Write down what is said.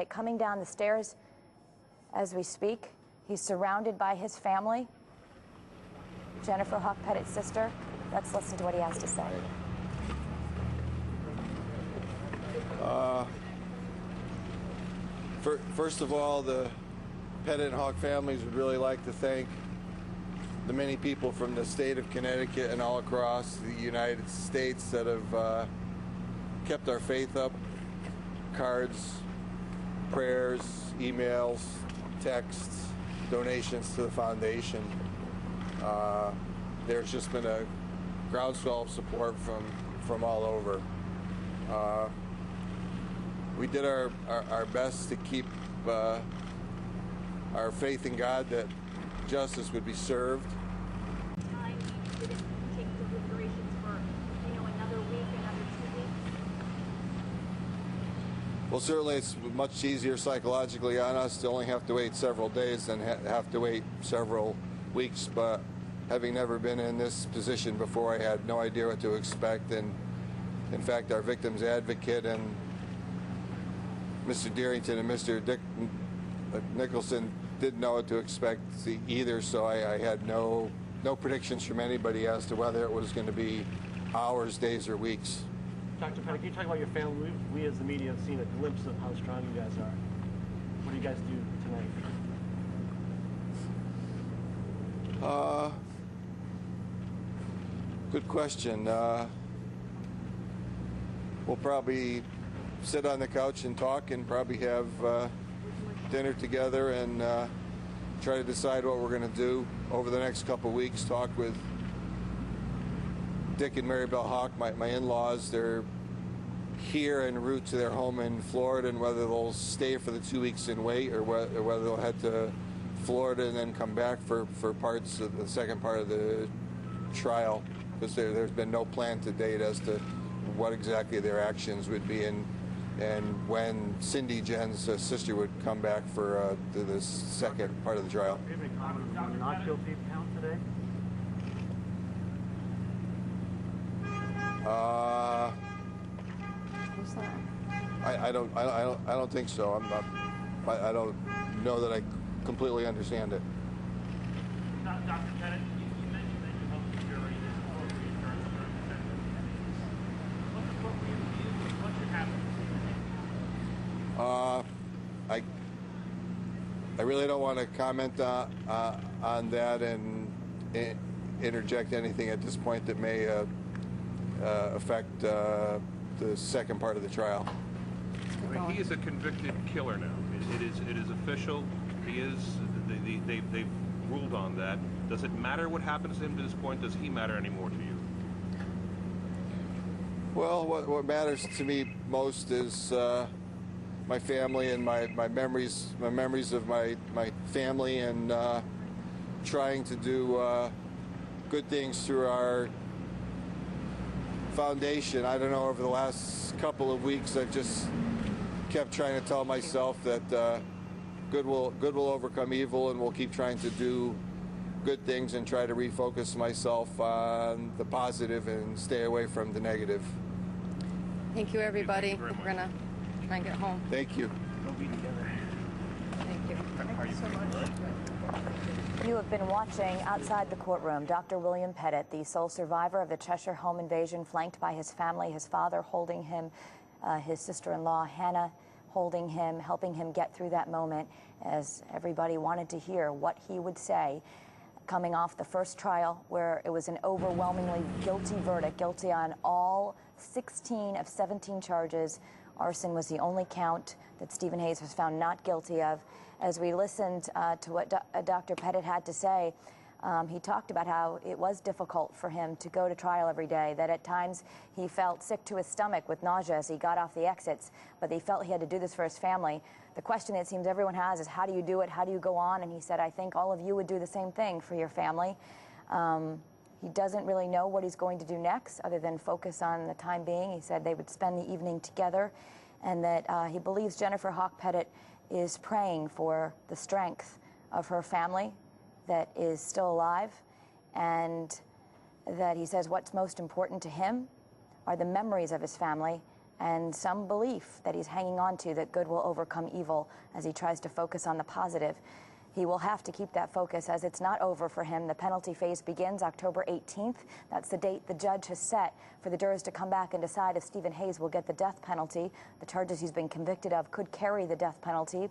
Coming down the stairs as we speak, he's surrounded by his family. Jennifer Hawke-Petit's sister. Let's listen to what he has to say. First of all, the Petit and Hawke families would really like to thank the many people from the state of Connecticut and all across the United States that have kept our faith up. Cards, prayers, emails, texts, donations to the foundation. There's just been a groundswell of support from all over. We did our best to keep our faith in God that justice would be served. Time you didn't take deliberations for, another week, another 2 weeks? Well, certainly it's much easier psychologically on us to only have to wait several days than have to wait several weeks, but having never been in this position before, I had no idea what to expect, and in fact our victim's advocate and Mr. Dearington and Mr. Nicholson didn't know what to expect either, so I had no predictions from anybody as to whether it was going to be hours, days, or weeks. Dr. Petit, can you talk about your family? We as the media have seen a glimpse of how strong you guys are. What do you guys do tonight? Good question. We'll probably sit on the couch and talk and probably have dinner together and try to decide what we're going to do over the next couple of weeks. Talk with Dick and Maribel Hawke, my in-laws. They're here en route to their home in Florida, and whether they'll stay for the 2 weeks and wait, or whether they'll head to Florida and then come back for parts of the second part of the trial, because there's been no plan to date as to what exactly their actions would be, and when Cindy, Jen's sister, would come back for the second part of the trial. Do you have any comment on the not guilty count today? Who's that? I don't think so. I don't know that I completely understand it. Dr. Petit, you mentioned that you hope the jury is all reassured during the sentencing. What were your views? What should happen? I really don't want to comment on that and interject anything at this point that may affect the second part of the trial. I mean, he is a convicted killer now. It is official. He is. They've ruled on that. Does it matter what happens to him to this point? Does he matter anymore to you? Well, what matters to me most is my family and my memories of my family, and trying to do good things through our foundation. I don't know, over the last couple of weeks I've just kept trying to tell myself that good will overcome evil, and we'll keep trying to do good things and try to refocus myself on the positive and stay away from the negative. Thank you, everybody. We're going to try and get home. Thank you. We'll be together. Thank you. Thank you so much. You have been watching outside the courtroom Dr. William Petit, the sole survivor of the Cheshire home invasion, flanked by his family, his father holding him, his sister-in-law Hannah holding him, helping him get through that moment, as everybody wanted to hear what he would say, coming off the first trial where it was an overwhelmingly guilty verdict, guilty on all 16 of 17 charges. Arson was the only count that Stephen Hayes was found not guilty of. As we listened to what Dr. Petit had to say, he talked about how it was difficult for him to go to trial every day, that at times he felt sick to his stomach with nausea as he got off the exits, but he felt he had to do this for his family. The question it seems everyone has is, how do you do it? How do you go on? And he said, I think all of you would do the same thing for your family. He doesn't really know what he's going to do next other than focus on the time being. He said they would spend the evening together, and that he believes Jennifer Hawke-Petit is praying for the strength of her family that is still alive, and that he says what's most important to him are the memories of his family and some belief that he's hanging on to, that good will overcome evil as he tries to focus on the positive. He will have to keep that focus, as it's not over for him. The penalty phase begins October 18th. That's the date the judge has set for the jurors to come back and decide if Stephen Hayes will get the death penalty. The charges he's been convicted of could carry the death penalty.